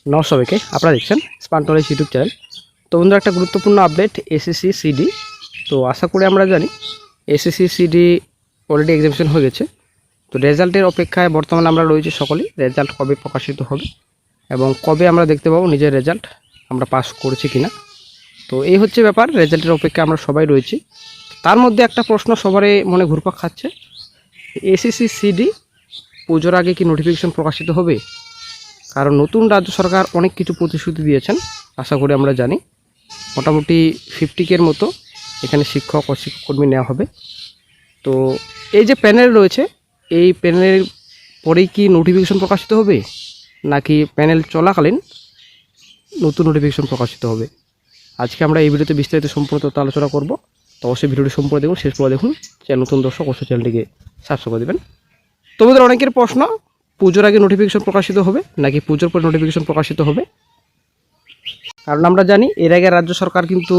নমস্কার সবাইকে, আপনারা দেখছেন স্মার্ট নলেজ ইউটিউব চ্যানেল। তো বন্ধুরা, একটা গুরুত্বপূর্ণ আপডেট এসএসসি সিডি। তো আশা করি আমরা জানি এসএসসি সিডি অলরেডি এক্সামিনেশন হয়ে গেছে। তো রেজাল্টের অপেক্ষায় বর্তমানে আমরা রয়েছি সকলেই। রেজাল্ট কবে প্রকাশিত হবে এবং কবে আমরা দেখতে পাবো নিজের রেজাল্ট আমরা পাস করেছি কিনা। তো এই হচ্ছে ব্যাপার, রেজাল্টের অপেক্ষায় আমরা সবাই রয়েছি। তার মধ্যে একটা প্রশ্ন সবারই মনে ঘুরপাক খাচ্ছে, এসএসসি সিডি পুজোর আগে কি নোটিফিকেশন প্রকাশিত হবে? কারণ নতুন রাজ্য সরকার অনেক কিছু প্রতিশ্রুতি দিয়েছেন, আশা করি আমরা জানি। মোটামুটি 50K-র মতো এখানে শিক্ষক ও শিক্ষককর্মী নেওয়া হবে। তো এই যে প্যানেল রয়েছে, এই প্যানেলের পরেই কি নোটিফিকেশন প্রকাশিত হবে, নাকি প্যানেল চলাকালীন নতুন নোটিফিকেশন প্রকাশিত হবে? আজকে আমরা এই ভিডিওতে বিস্তারিত সম্পূর্ণ তথ্য আলোচনা করব। তো অবশ্যই ভিডিওটি সম্পূর্ণ দেখুন, শেষ পর্যন্ত দেখুন। চ্যানেল নতুন দর্শক অবশ্যই চ্যানেলটিকে সাবস্ক্রাইব করে দেবেন। তোমাদের অনেকের প্রশ্ন, পুজোর আগে নোটিফিকেশন প্রকাশিত হবে নাকি পুজোর পরে নোটিফিকেশন প্রকাশিত হবে? কারণ আমরা জানি এর আগে রাজ্য সরকার কিন্তু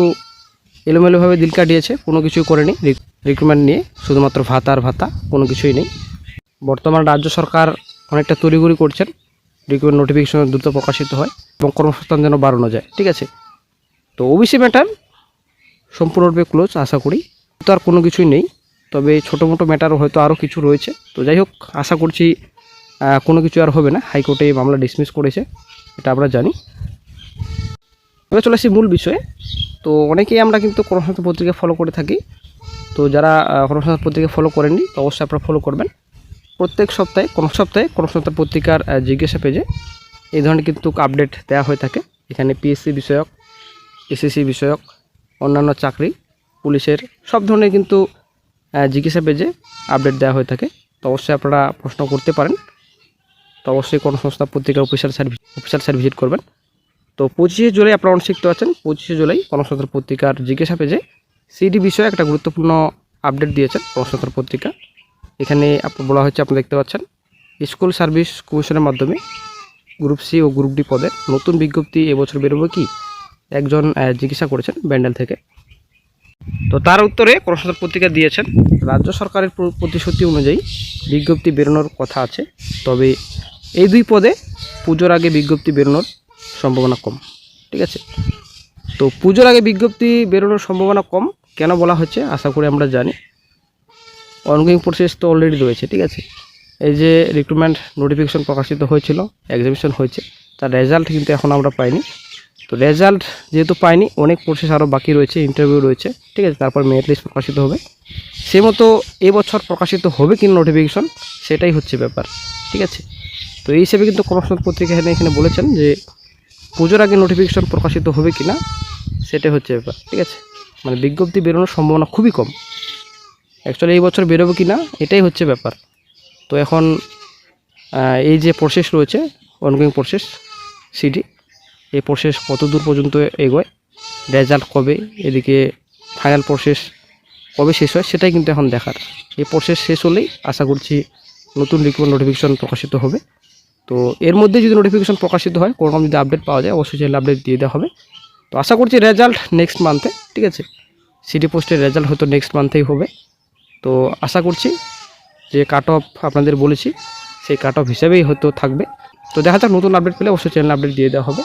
এলোমেলোভাবে দিল কাটিয়েছে, কোনো কিছুই করেনি রিক্রুটমেন্ট নিয়ে, শুধুমাত্র ভাতা আর ভাতা, কোনো কিছুই নেই। বর্তমান রাজ্য সরকার অনেকটা তড়িঘড়ি করছেন, রিক্রুটমেন্ট নোটিফিকেশন দ্রুত প্রকাশিত হয় এবং কর্মসংস্থান যেন বাড়ানো যায়। ঠিক আছে, তো ওবিসি ম্যাটার সম্পূর্ণরূপে ক্লোজ আশা করি। তো আর কোনো কিছুই নেই, তবে ছোটো মোটো ম্যাটারও হয়তো আরও কিছু রয়েছে। তো যাই হোক, আশা করছি কোনো কিছু আর হবে না। হাইকোর্টে এই মামলা ডিসমিস করেছে, এটা আমরা জানি। এবার চলে আসি মূল বিষয়ে। তো অনেকেই আমরা কিন্তু কর্মসংস্থান পত্রিকা ফলো করে থাকি। তো যারা কর্মসংস্থান পত্রিকা ফলো করেননি অবশ্যই আপনারা ফলো করবেন। প্রত্যেক সপ্তাহে কর্মসংস্থান পত্রিকার জিজ্ঞাসা পেজে এই ধরনের কিন্তু আপডেট দেওয়া হয়ে থাকে। এখানে পিএসসি বিষয়ক, এসএসসি বিষয়ক, অন্যান্য চাকরি, পুলিশের সব ধরনের কিন্তু জিজ্ঞাসা পেজে আপডেট দেওয়া হয়ে থাকে। তো অবশ্যই আপনারা প্রশ্ন করতে পারেন। তো অবশ্যই কর্মসংস্থান পত্রিকার অফিসিয়াল সাইট ভিজিট করবেন। তো 25শে জুলাই আপনারা অনেক শিখতে পাচ্ছেন। 25শে জুলাই কর্মসংস্থান পত্রিকার জিজ্ঞাসা পেজে সিডি বিষয়ে একটা গুরুত্বপূর্ণ আপডেট দিয়েছেন কর্মসংস্থান পত্রিকা। এখানে বলা হয়েছে, আপনি দেখতে পাচ্ছেন, স্কুল সার্ভিস কমিশনের মাধ্যমে গ্রুপ সি ও গ্রুপ ডি পদে নতুন বিজ্ঞপ্তি এবছর বেরোবে কি, একজন জিজ্ঞাসা করেছেন ব্যান্ডেল থেকে। তো তার উত্তরে কর্মসংস্থান পত্রিকা দিয়েছেন, রাজ্য সরকারের প্রতিশ্রুতি অনুযায়ী বিজ্ঞপ্তি বেরোনোর কথা আছে, তবে এই দুই পদে পুজোর আগে বিজ্ঞপ্তি বেরোনোর সম্ভাবনা কম। ঠিক আছে, তো পুজোর আগে বিজ্ঞপ্তি বেরোনোর সম্ভাবনা কম কেন বলা হচ্ছে আশা করি আমরা জানি। অনগোয়িং প্রসেস তো অলরেডি রয়েছে। ঠিক আছে, এই যে রিক্রুটমেন্ট নোটিফিকেশন প্রকাশিত হয়েছিল, এক্সামিনেশন হয়েছে, তার রেজাল্ট কিন্তু এখন আমরা পাইনি। তো রেজাল্ট যেহেতু পাইনি, অনেক প্রসেস আরও বাকি রয়েছে, ইন্টারভিউ রয়েছে। ঠিক আছে, তারপর মেরিট লিস্ট প্রকাশিত হবে। সে মতো এবছর প্রকাশিত হবে কিনা নোটিফিকেশন, সেটাই হচ্ছে ব্যাপার। ঠিক আছে, তো এই হিসেবে কিন্তু কর্মসংস্থান পত্রিকা এখানে বলেছেন যে পুজোর আগে নোটিফিকেশন প্রকাশিত হবে কিনা, সেটাই হচ্ছে ব্যাপার। ঠিক আছে, মানে বিজ্ঞপ্তি বেরোনোর সম্ভাবনা খুবই কম। অ্যাকচুয়ালি এই বছর বেরোবে কিনা এটাই হচ্ছে ব্যাপার। তো এখন এই যে প্রসেস রয়েছে, অনগোয়িং প্রসেস সিডি, এই প্রসেস কত দূর পর্যন্ত এগোয়, রেজাল্ট কবে, এদিকে ফাইনাল প্রসেস কবে শেষ হয়, সেটাই কিন্তু এখন দেখার। এই প্রসেস শেষ হলেই আশা করছি নতুন রিক্রুটমেন্ট নোটিফিকেশন প্রকাশিত হবে। তো এর মধ্যে যদি নোটিফিকেশন প্রকাশিত হয়, কোনো যদি আপডেট পাওয়া যায়, অবশ্যই চ্যানেলে আপডেট দিয়ে দেওয়া হবে। তো আশা করছি রেজাল্ট নেক্সট মান্থে। ঠিক আছে, সিডি পোস্টের রেজাল্ট হয়তো নেক্সট মান্থেই হবে। তো আশা করছি যে কাট অফ আপনাদের বলেছি, সেই কাট অফ হিসাবেই হয়তো থাকবে। তো দেখা যাক, নতুন আপডেট পেলে অবশ্যই চ্যানেলে আপডেট দিয়ে দেওয়া হবে।